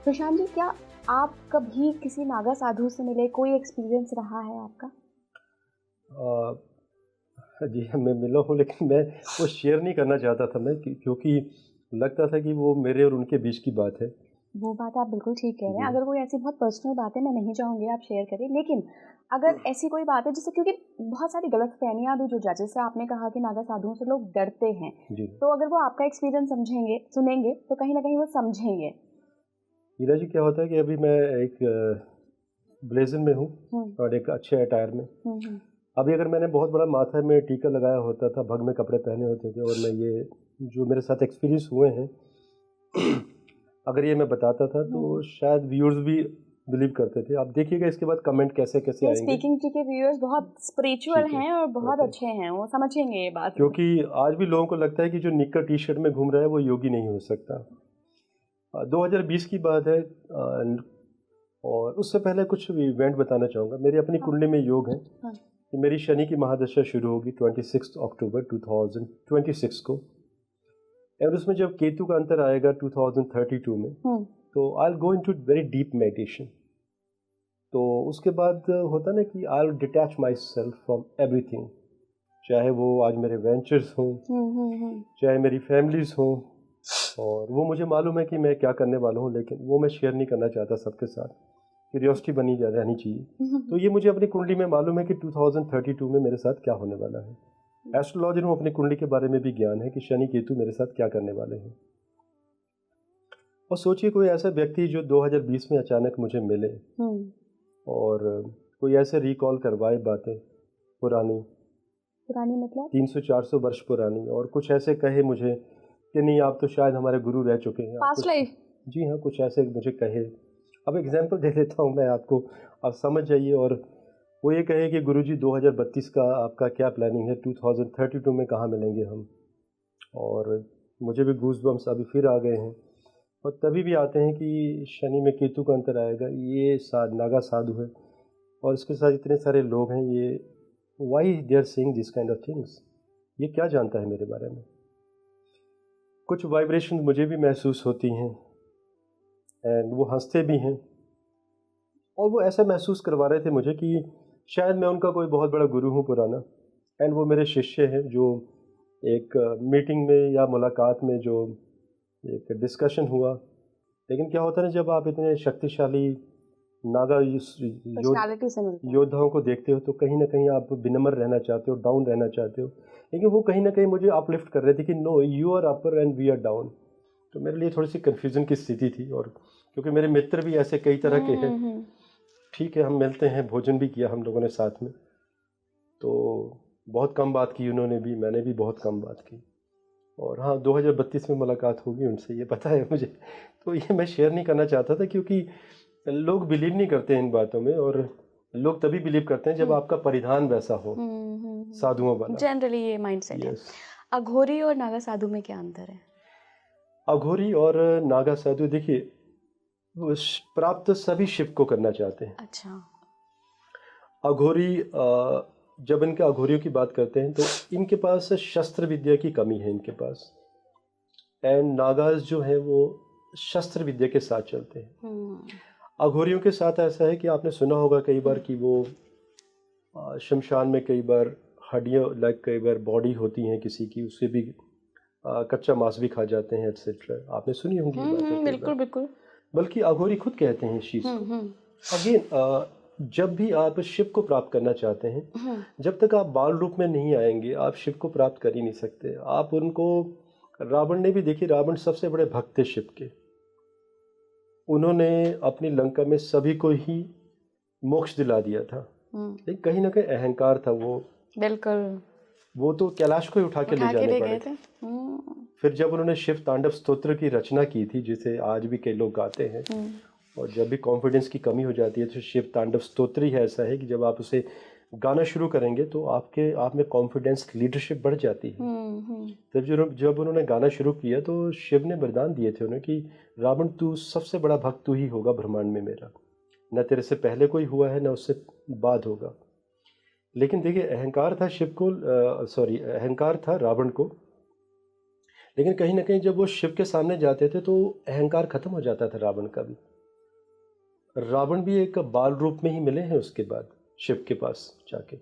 प्रशांत जी, क्या आप कभी किसी नागा साधु से मिले? कोई एक्सपीरियंस रहा है आपका? जी हाँ, मैं मिला हूँ लेकिन मैं वो शेयर नहीं करना चाहता था मैं क्योंकि लगता था कि वो मेरे और उनके बीच की बात है। वो बात आप बिल्कुल ठीक कह रहे हैं। जी। अगर कोई ऐसी बहुत पर्सनल बात है, मैं नहीं चाहूँगी आप शेयर करें। लेकिन अगर ऐसी कोई बात है जैसे, क्योंकि बहुत सारी गलतफ़हमियाँ भी जो जैसे आपने कहा कि नागा साधुओं से लोग डरते हैं, जी। तो अगर वो आपका एक्सपीरियंस सुनेंगे तो कहीं न कहीं वो समझेंगे। मीरा जी, क्या होता है कि अभी मैं एक ब्लेज़र में हूँ हुँ, और एक अच्छे अटायर में। हुँ, हुँ। अभी अगर मैंने बहुत बड़ा माथे में टीका लगाया होता था, भग में कपड़े पहने होते थे और मैं ये जो मेरे साथ एक्सपीरियंस हुए हैं, अगर ये मैं बताता था तो हुँ। शायद व्यूअर्स भी बिलीव करते थे। आप देखिएगा इसके बाद कमेंट कैसे-कैसे ये आएँगे। स्पीकिंग टी के व्यूअर्स बहुत स्पिरिचुअल ठीक है, हैं और बहुत ओके। अच्छे हैं, वो समझेंगे ये बात। क्योंकि आज भी लोगों को लगता है कि जो निक्कर टी-शर्ट में घूम रहा है वो योगी नहीं हो सकता। 2020 की बात है और उससे पहले कुछ इवेंट बताना चाहूँगा। मेरी अपनी हाँ, कुंडली में योग है हाँ। कि मेरी शनि की महादशा शुरू होगी 26 अक्टूबर 2026 को और उसमें जब केतु का अंतर आएगा 2032 में, हुँ, तो I will go into very deep meditation. तो उसके बाद होता है ना कि I will detach my self from everything, चाहे वो आज मेरे वेंचर्स हों, हुँ, हुँ, हुँ। चाहे मेरी फैमिलीज़ हों, और वो मुझे मालूम है कि मैं क्या करने वाला हूँ, लेकिन वो मैं शेयर नहीं करना चाहता सबके साथ। क्यूरियोसिटी बनी जा रहनी चाहिए। तो ये मुझे अपनी कुंडली में मालूम है कि 2032 में मेरे साथ क्या होने वाला है। एस्ट्रोलॉजर हूँ, अपनी कुंडली के बारे में भी ज्ञान है कि शनि केतु मेरे साथ क्या करने वाले हैं। और सोचिए कोई ऐसा व्यक्ति जो 2020 में अचानक मुझे मिले हुँ। और कोई ऐसे रिकॉल करवाए बातें पुरानी, पुरानी मतलब? 300-400 वर्ष पुरानी, और कुछ ऐसे कहे मुझे कि नहीं आप तो शायद हमारे गुरु रह चुके हैं, आप पास्ट कुछ। लाइफ? जी हाँ, कुछ ऐसे मुझे कहे। अब एग्जांपल दे देता हूँ मैं आपको, आप समझ जाइए। और वो ये कहे कि गुरुजी 2032 का आपका क्या प्लानिंग है, 2032 में कहाँ मिलेंगे हम। और मुझे भी गूज बम्स अभी फिर आ गए हैं। और तभी भी आते हैं कि शनि में केतु का अंतर आएगा, ये नागा साधु है और इसके साथ इतने सारे लोग हैं, ये why they are saying this kind of things, ये क्या जानता है मेरे बारे में। कुछ वाइब्रेशन मुझे भी महसूस होती हैं एंड वो हंसते भी हैं और वो ऐसा महसूस करवा रहे थे मुझे कि शायद मैं उनका कोई बहुत बड़ा गुरु हूँ पुराना, एंड वो मेरे शिष्य हैं जो एक मीटिंग में या मुलाकात में जो एक डिस्कशन हुआ। लेकिन क्या होता है ना, जब आप इतने शक्तिशाली नागा पर्सनैलिटी से मिलते हैं। योद्धाओं को देखते हो तो कहीं ना कहीं आप विनम्र रहना चाहते हो, डाउन रहना चाहते हो। लेकिन वो कहीं ना कहीं मुझे अपलिफ्ट कर रहे थे कि no, you are upper and we are down. तो मेरे लिए थोड़ी सी कन्फ्यूज़न की स्थिति थी, और क्योंकि मेरे मित्र भी ऐसे कई तरह के हैं। हुँ। ठीक है, हम मिलते हैं, भोजन भी किया हम लोगों ने साथ में, तो बहुत कम बात की उन्होंने भी, मैंने भी बहुत कम बात की। और हाँ, 2032 में मुलाकात होगी उनसे, ये पता है मुझे। तो ये मैं शेयर नहीं करना चाहता था क्योंकि लोग बिलीव नहीं करते इन बातों में, और लोग तभी बिलीव करते हैं जब हुँ। आपका परिधान वैसा हो, साधुओं वाला। जनरली ये माइंडसेट है। यस। अघोरी और नागा साधु में क्या अंतर है? अघोरी और नागा साधु, देखिए, वो प्राप्त सभी शिव को करना चाहते हैं। अच्छा। अघोरी जब इनके अघोरियों की बात करते हैं तो इनके पास शस्त्र विद्या की कमी है इनके पास, एंड नागाज जो है वो शस्त्र विद्या के साथ चलते हैं। हुँ। अघोरियों के साथ ऐसा है कि आपने सुना होगा कई बार कि वो शमशान में कई बार हड्डियाँ, लाइक कई बार बॉडी होती हैं किसी की, उससे भी कच्चा मांस भी खा जाते हैं एटसेट्रा। आपने सुनी होंगी ये बातें कई बिल्कुल, बार। बिल्कुल। बल्कि अघोरी खुद कहते हैं इस चीज़ हुँ, को। हुँ, अगेन, जब भी आप शिव को प्राप्त करना चाहते हैं, हुँ। जब तक आप बाल रूप में नहीं आएंगे आप शिव को प्राप्त कर ही नहीं सकते। आप उनको, रावण ने भी, देखिए, रावण सबसे बड़े भक्त थे शिव के। उन्होंने अपनी लंका में सभी को ही मोक्ष दिला दिया था, हुँ। लेकिन कहीं ना कहीं अहंकार था बिल्कुल। वो तो कैलाश को ही उठा के ले उठा के जाने ले पड़े गए थे। थे। हुँ, फिर जब उन्होंने शिव तांडव स्तोत्र की रचना की थी, जिसे आज भी कई लोग गाते हैं, हुँ, और जब भी कॉन्फिडेंस की कमी हो जाती है तो शिव तांडव स्तोत्र ही ऐसा है कि जब आप उसे गाना शुरू करेंगे तो आप में कॉन्फिडेंस, लीडरशिप बढ़ जाती है। हुँ। तब जब उन्होंने गाना शुरू किया तो शिव ने वरदान दिए थे उन्हें कि रावण, तू सबसे बड़ा भक्त तू ही होगा ब्रह्मांड में मेरा, न तेरे से पहले कोई हुआ है न उससे बाद होगा। लेकिन देखिए, अहंकार था शिव को, अहंकार था रावण को। लेकिन कहीं ना कहीं जब वो शिव के सामने जाते थे तो अहंकार खत्म हो जाता था रावण का भी। रावण भी एक बाल रूप में ही मिले हैं उसके बाद शिव के पास जाके।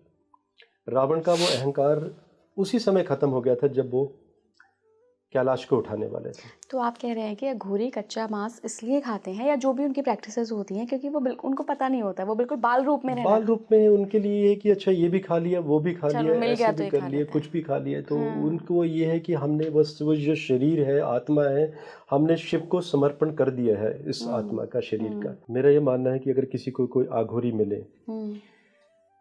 रावण का वो अहंकार उसी समय खत्म हो गया था जब वो कैलाश को उठाने वाले थे। तो आप कह रहे हैं कि अघोरी कच्चा मांस इसलिए खाते हैं या जो भी उनकी प्रैक्टिसेस होती हैं क्योंकि वो बिल्कुल उनको पता नहीं होता, वो बिल्कुल बाल रूप में रहना। बाल रूप में उनके लिए ये है कि अच्छा ये भी खा लिया, वो भी खा लिया, चलो मिल गया ऐसे तो भी ये कर खा लिए, लेते हैं। कुछ भी खा लिया। तो हाँ। उनको ये है कि हमने बस वो जो शरीर है, आत्मा है, हमने शिव को समर्पण कर दिया है इस आत्मा का, शरीर का। मेरा ये मानना है कि अगर किसी को कोई आघोरी मिले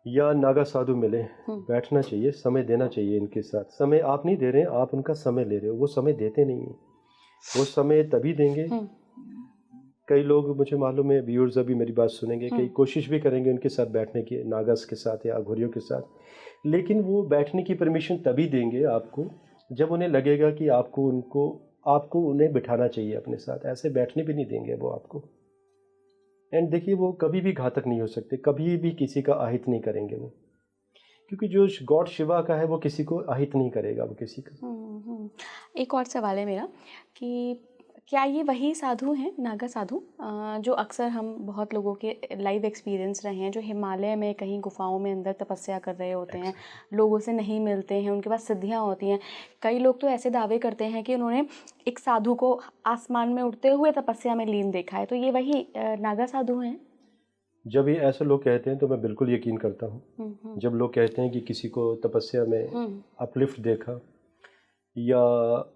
या नागा साधु मिले, बैठना चाहिए, समय देना चाहिए इनके साथ। समय आप नहीं दे रहे हैं, आप उनका समय ले रहे हो, वो समय देते नहीं हैं। वो समय तभी देंगे, कई लोग मुझे मालूम है, व्यूअर्स अभी मेरी बात सुनेंगे, कई कोशिश भी करेंगे उनके साथ बैठने की, नागास के साथ या अघोरियों के साथ, लेकिन वो बैठने की परमिशन तभी देंगे आपको जब उन्हें लगेगा कि आपको उन्हें बिठाना चाहिए अपने साथ। ऐसे बैठने भी नहीं देंगे वो आपको। एंड देखिए, वो कभी भी घातक नहीं हो सकते, कभी भी किसी का अहित नहीं करेंगे वो, क्योंकि जो गॉड शिवा का है वो किसी को अहित नहीं करेगा वो किसी का। एक और सवाल है मेरा कि क्या ये वही साधु हैं, नागा साधु, जो अक्सर हम बहुत लोगों के लाइव एक्सपीरियंस रहे हैं, जो हिमालय में कहीं गुफाओं में अंदर तपस्या कर रहे होते हैं, लोगों से नहीं मिलते हैं, उनके पास सिद्धियां होती हैं। कई लोग तो ऐसे दावे करते हैं कि उन्होंने एक साधु को आसमान में उड़ते हुए तपस्या में लीन देखा है। तो ये वही नागा साधु हैं? जब ये ऐसे लोग कहते हैं तो मैं बिल्कुल यकीन करता हूँ। जब लोग कहते हैं कि किसी को तपस्या में अपलिफ्ट देखा, या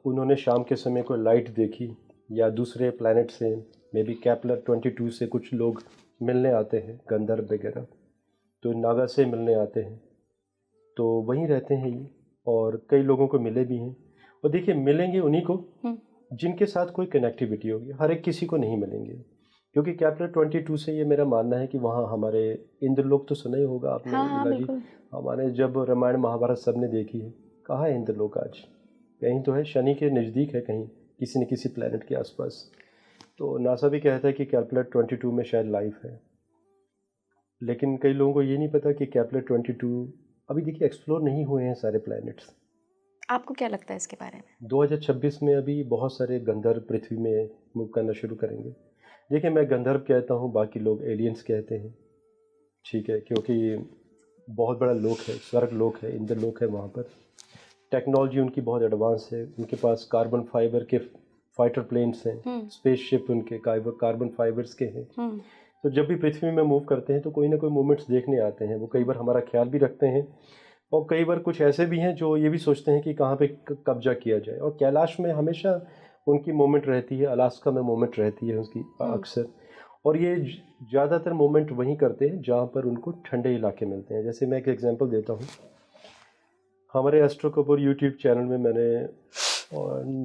उन्होंने शाम के समय कोई लाइट देखी, या दूसरे प्लैनेट से, मे बी कैपलर 22 से कुछ लोग मिलने आते हैं, गंधर्व वगैरह, तो नागा से मिलने आते हैं, तो वहीं रहते हैं ये, और कई लोगों को मिले भी हैं। और देखिए, मिलेंगे उन्हीं को जिनके साथ कोई कनेक्टिविटी होगी, हर एक किसी को नहीं मिलेंगे, क्योंकि कैपलर 22 से ये मेरा मानना है कि वहाँ हमारे इंद्रलोक तो सुना ही होगा आपने। हाँ, जी, हमारे जब रामायण महाभारत सबने देखी है, कहाँ है इंद्रलोक आज? कहीं तो है, शनि के नज़दीक है, कहीं किसी न किसी प्लैनेट के आसपास। तो नासा भी कहता है कि कैपलर 22 में शायद लाइफ है, लेकिन कई लोगों को ये नहीं पता कि कैपलर 22 अभी देखिए एक्सप्लोर नहीं हुए हैं सारे प्लैनेट्स। आपको क्या लगता है इसके बारे में? 2026 में अभी बहुत सारे गंधर्व पृथ्वी में मूव करना शुरू करेंगे। देखिए, मैं गंधर्व कहता हूँ, बाकी लोग एलियंस कहते हैं, ठीक है, क्योंकि बहुत बड़ा लोक है, स्वर्ग लोक है, इंद्रलोक है। वहाँ पर टेक्नोलॉजी उनकी बहुत एडवांस है, उनके पास कार्बन फाइबर के फाइटर प्लेन्स हैं, स्पेसशिप उनके कार्बन फाइबर्स के हैं। तो जब भी पृथ्वी में मूव करते हैं तो कोई ना कोई मोमेंट्स देखने आते हैं। वो कई बार हमारा ख्याल भी रखते हैं, और कई बार कुछ ऐसे भी हैं जो ये भी सोचते हैं कि कहाँ पे कब्जा किया जाए। और कैलाश में हमेशा उनकी मोमेंट रहती है, अलास्का में मोमेंट रहती है उसकी अक्सर, और ये ज़्यादातर मोमेंट वहीं करते हैं जहाँ पर उनको ठंडे इलाके मिलते हैं। जैसे मैं एक एग्जांपल देता हूँ, हमारे एस्ट्रो कपूर यूट्यूब चैनल में मैंने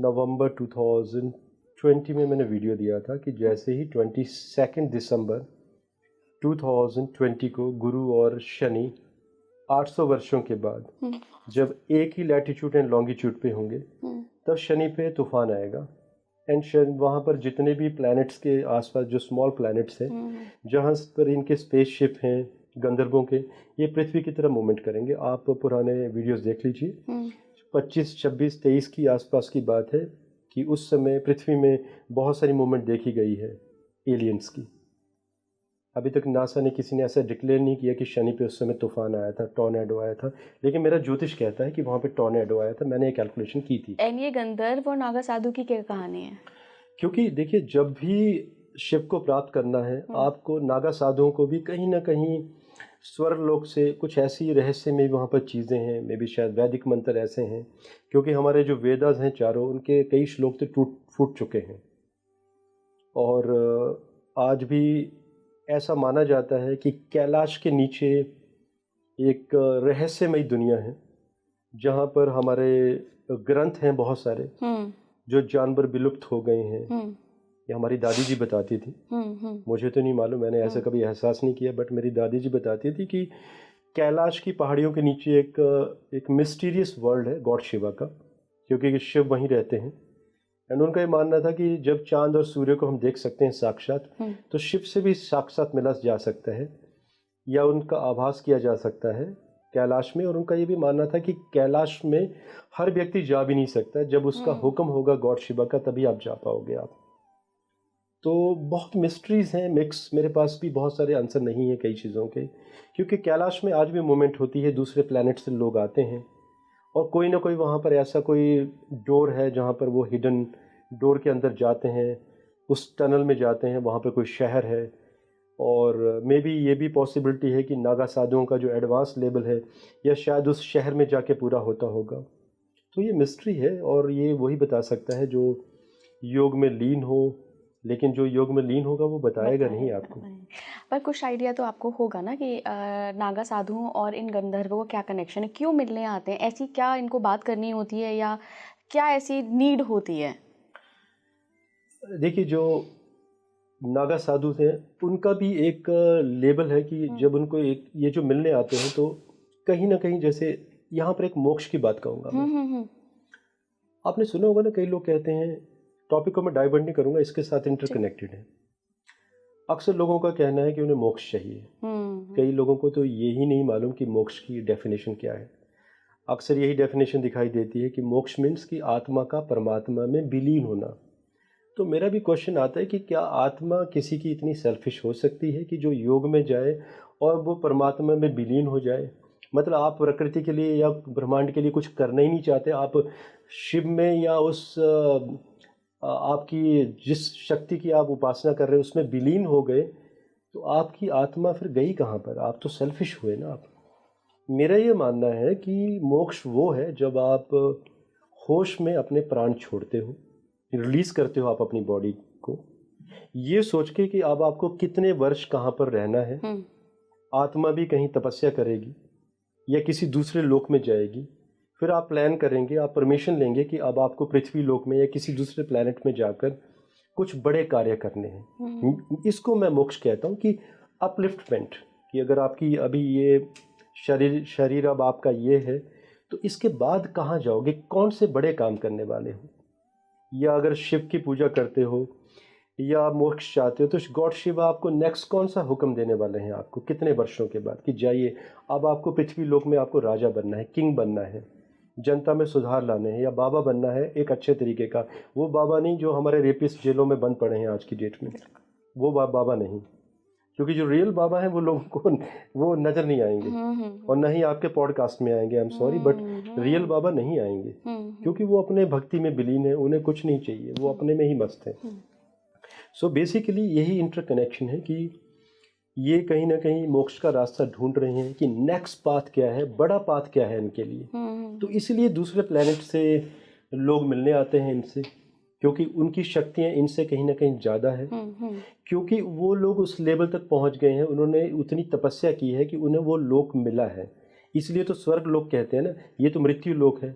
नवंबर 2020 में मैंने वीडियो दिया था कि जैसे ही 22 दिसंबर 2020 को गुरु और शनि 800 वर्षों के बाद जब एक ही लैटिट्यूड एंड लॉन्गिट्यूड पे होंगे, तब शनि पे तूफान आएगा। एंड वहाँ पर जितने भी प्लैनेट्स के आसपास जो स्मॉल प्लैनेट्स हैं, जहाँ पर इनके स्पेसशिप हैं गंधर्वों के, ये पृथ्वी की तरह मूवमेंट करेंगे। आप पुराने वीडियोस देख लीजिए, 25, 26, 23 की आसपास की बात है कि उस समय पृथ्वी में बहुत सारी मूवमेंट देखी गई है एलियंस की। अभी तक नासा ने, किसी ने ऐसा डिक्लेयर नहीं किया कि शनि पे उस समय तूफान आया था, टॉर्नेडो आया था, लेकिन मेरा ज्योतिष कहता है कि वहाँ पे टॉर्नेडो आया था। मैंने एक कैलकुलेशन की थी। एंड ये गंधर्व और नागा साधु की क्या कहानी है? क्योंकि देखिए, जब भी शिव को प्राप्त करना है आपको, नागा साधुओं को भी कहीं ना कहीं स्वर्ग लोक से कुछ ऐसी रहस्य में वहाँ पर चीज़ें हैं, मे भी शायद वैदिक मंत्र ऐसे हैं, क्योंकि हमारे जो वेदास हैं चारों, उनके कई श्लोक तो फूट चुके हैं। और आज भी ऐसा माना जाता है कि कैलाश के नीचे एक रहस्यमयी दुनिया है, जहाँ पर हमारे ग्रंथ हैं बहुत सारे, जो जानवर विलुप्त हो गए हैं। ये हमारी दादी जी बताती थी, मुझे तो नहीं मालूम, मैंने ऐसा कभी एहसास नहीं किया, बट मेरी दादी जी बताती थी कि कैलाश की पहाड़ियों के नीचे एक मिस्टीरियस वर्ल्ड है गॉड शिवा का, क्योंकि शिव वहीं रहते हैं। एंड उनका ये मानना था कि जब चांद और सूर्य को हम देख सकते हैं साक्षात, तो शिव से भी साक्षात मिला जा सकता है, या उनका आभास किया जा सकता है कैलाश में। और उनका ये भी मानना था कि कैलाश में हर व्यक्ति जा भी नहीं सकता, जब उसका हुक्म होगा गॉड शिवा का, तभी आप जा पाओगे आप। तो बहुत मिस्ट्रीज़ हैं, मिक्स। मेरे पास भी बहुत सारे आंसर नहीं है कई चीज़ों के, क्योंकि कैलाश में आज भी मूवमेंट होती है, दूसरे प्लैनेट से लोग आते हैं और कोई ना कोई वहाँ पर ऐसा कोई डोर है जहाँ पर वो हिडन डोर के अंदर जाते हैं, उस टनल में जाते हैं, वहाँ पर कोई शहर है। और मे बी ये भी पॉसिबिलिटी है कि नागा साधुओं का जो एडवांस लेवल है या शायद उस शहर में जाके पूरा होता होगा। तो ये मिस्ट्री है और ये वही बता सकता है जो योग में लीन हो, लेकिन जो योग में लीन होगा वो बताएगा नहीं आपको। पर कुछ आइडिया तो आपको होगा ना कि नागा साधुओं और इन गंधर्वों का क्या कनेक्शन है, क्यों मिलने आते हैं, ऐसी क्या इनको बात करनी होती है या क्या ऐसी नीड होती है? देखिए, जो नागा साधु थे उनका भी एक लेवल है कि जब उनको एक ये जो मिलने आते हैं तो कहीं ना कहीं, जैसे यहाँ पर एक मोक्ष की बात कहूँगा मैं। आपने सुना होगा ना, कई लोग कहते हैं, टॉपिक को मैं डाइवर्ट नहीं करूँगा, इसके साथ इंटरकनेक्टेड है। अक्सर लोगों का कहना है कि उन्हें मोक्ष चाहिए। कई लोगों को तो यही नहीं मालूम कि मोक्ष की डेफिनेशन क्या है। अक्सर यही डेफिनेशन दिखाई देती है कि मोक्ष मीन्स कि आत्मा का परमात्मा में विलीन होना। तो मेरा भी क्वेश्चन आता है कि क्या आत्मा किसी की इतनी सेल्फिश हो सकती है कि जो योग में जाए और वो परमात्मा में विलीन हो जाए? मतलब आप प्रकृति के लिए या ब्रह्मांड के लिए कुछ करना ही नहीं चाहते, आप शिव में या उस आपकी जिस शक्ति की आप उपासना कर रहे हो उसमें विलीन हो गए, तो आपकी आत्मा फिर गई कहाँ पर? आप तो सेल्फिश हुए ना आप। मेरा ये मानना है कि मोक्ष वो है जब आप होश में अपने प्राण छोड़ते हो, रिलीज करते हो आप अपनी बॉडी को, ये सोच के कि अब आपको कितने वर्ष कहाँ पर रहना है। आत्मा भी कहीं तपस्या करेगी या किसी दूसरे लोक में जाएगी, फिर आप प्लान करेंगे, आप परमिशन लेंगे कि अब आपको पृथ्वी लोक में या किसी दूसरे प्लैनेट में जाकर कुछ बड़े कार्य करने हैं। इसको मैं मोक्ष कहता हूँ कि अपलिफ्टमेंट, कि अगर आपकी अभी ये शरीर अब आपका ये है, तो इसके बाद कहाँ जाओगे, कौन से बड़े काम करने वाले हो। या अगर शिव की पूजा करते हो या मोक्ष चाहते हो, तो गॉड शिव आपको नेक्स्ट कौन सा हुक्म देने वाले हैं आपको कितने वर्षों के बाद, कि जाइए अब आपको पृथ्वी लोक में आपको राजा बनना है, किंग बनना है, जनता में सुधार लाने हैं, या बाबा बनना है एक अच्छे तरीके का। वो बाबा नहीं जो हमारे रेपिस्ट जेलों में बंद पड़े हैं आज की डेट में, वो बाबा नहीं, क्योंकि जो रियल बाबा हैं वो लोगों को वो नज़र नहीं आएंगे और न ही आपके पॉडकास्ट में आएंगे। I am sorry, but real बाबा नहीं आएंगे, क्योंकि वो अपने भक्ति में विलीन है, उन्हें कुछ नहीं चाहिए, वो अपने में ही मस्त है। सो बेसिकली यही इंटरकनेक्शन है कि ये कहीं ना कहीं मोक्ष का रास्ता ढूंढ रहे हैं कि नेक्स्ट पाथ क्या है, बड़ा पाथ क्या है इनके लिए। तो इसलिए दूसरे प्लैनेट से लोग मिलने आते हैं इनसे, क्योंकि उनकी शक्तियाँ इनसे कहीं ना कहीं ज़्यादा है, क्योंकि वो लोग उस लेवल तक पहुंच गए हैं, उन्होंने उतनी तपस्या की है कि उन्हें वो लोक मिला है। इसलिए तो स्वर्ग लोक कहते हैं ना, ये तो मृत्यु लोक है।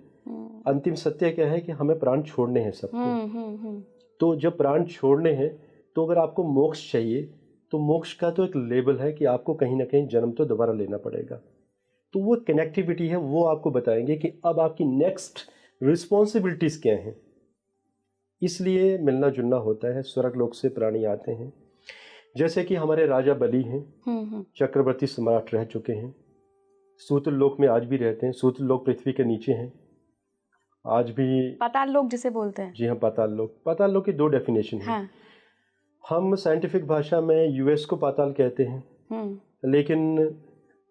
अंतिम सत्य क्या है कि हमें प्राण छोड़ने हैं सबको। तो जब प्राण छोड़ने हैं, तो अगर आपको मोक्ष चाहिए, तो मोक्ष का तो एक लेवल है कि आपको कहीं ना कहीं जन्म तो दोबारा लेना पड़ेगा। तो वो कनेक्टिविटी है, वो आपको बताएंगे कि अब आपकी नेक्स्ट रिस्पॉन्सिबिलिटीज़ क्या हैं। इसलिए मिलना जुलना होता है, स्वर्ग लोक से प्राणी आते हैं। जैसे कि हमारे राजा बलि हैं, चक्रवर्ती सम्राट रह चुके हैं, सूतल लोक में आज भी रहते हैं। सूतल लोक पृथ्वी के नीचे हैं, आज भी पाताल लोक जिसे बोलते हैं। जी हाँ, पाताल लोक। पाताल लोक की दो डेफिनेशन है। हम साइंटिफिक भाषा में यूएस को पाताल कहते हैं, लेकिन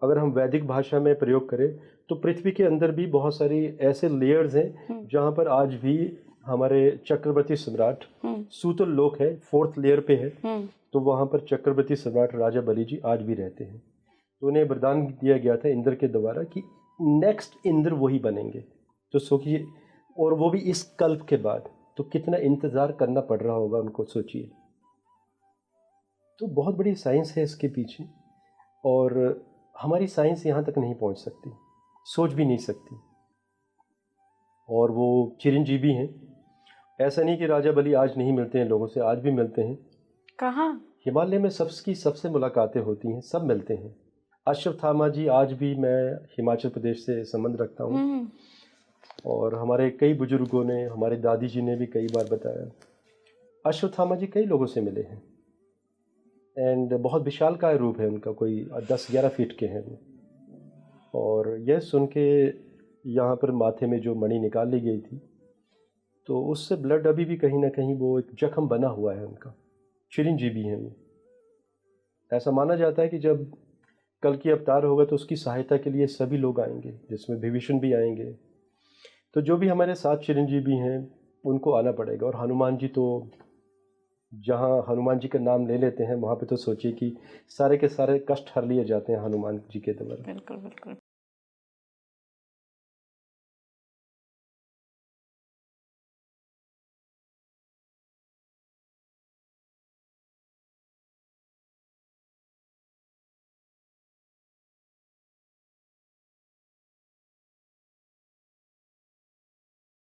अगर हम वैदिक भाषा में प्रयोग करें तो पृथ्वी के अंदर भी बहुत सारी ऐसे लेयर्स हैं जहाँ पर आज भी हमारे चक्रवर्ती सम्राट, सूतल लोक है, 4th लेयर पे है, तो वहाँ पर चक्रवर्ती सम्राट राजा बलि जी आज भी रहते हैं। तो उन्हें वरदान दिया गया था इंद्र के द्वारा कि नेक्स्ट इंद्र वही बनेंगे। तो सोचिए, और वो भी इस कल्प के बाद, तो कितना इंतज़ार करना पड़ रहा होगा उनको, सोचिए। तो बहुत बड़ी साइंस है इसके पीछे, और हमारी साइंस यहाँ तक नहीं पहुँच सकती, सोच भी नहीं सकती। और वो चिरंजीवी हैं, ऐसा नहीं कि राजा बलि आज नहीं मिलते हैं लोगों से, आज भी मिलते हैं। कहाँ? हिमालय में सबसे मुलाकातें होती हैं, सब मिलते हैं। अश्वत्थामा जी, आज भी मैं हिमाचल प्रदेश से संबंध रखता हूँ, और हमारे कई बुजुर्गों ने, हमारे दादी जी ने भी कई बार बताया, अश्वत्थामा जी कई लोगों से मिले हैं। एंड बहुत विशालकाय रूप है उनका, कोई 10-11 फीट के हैं वो। और यह सुन के यहाँ पर माथे में जो मणि निकाल ली गई थी, तो उससे ब्लड अभी भी कहीं ना कहीं वो एक जख्म बना हुआ है उनका। चिरंजीवी हैं वो। ऐसा माना जाता है कि जब कल की अवतार होगा तो उसकी सहायता के लिए सभी लोग आएंगे, जिसमें विभीषण भी आएंगे। तो जो भी हमारे साथ चिरंजीवी हैं उनको आना पड़ेगा। और हनुमान जी तो, जहाँ हनुमान जी का नाम ले लेते हैं वहाँ पे तो सोचिए कि सारे के सारे कष्ट हर लिए जाते हैं हनुमान जी के द्वारा। बिल्कुल बिल्कुल।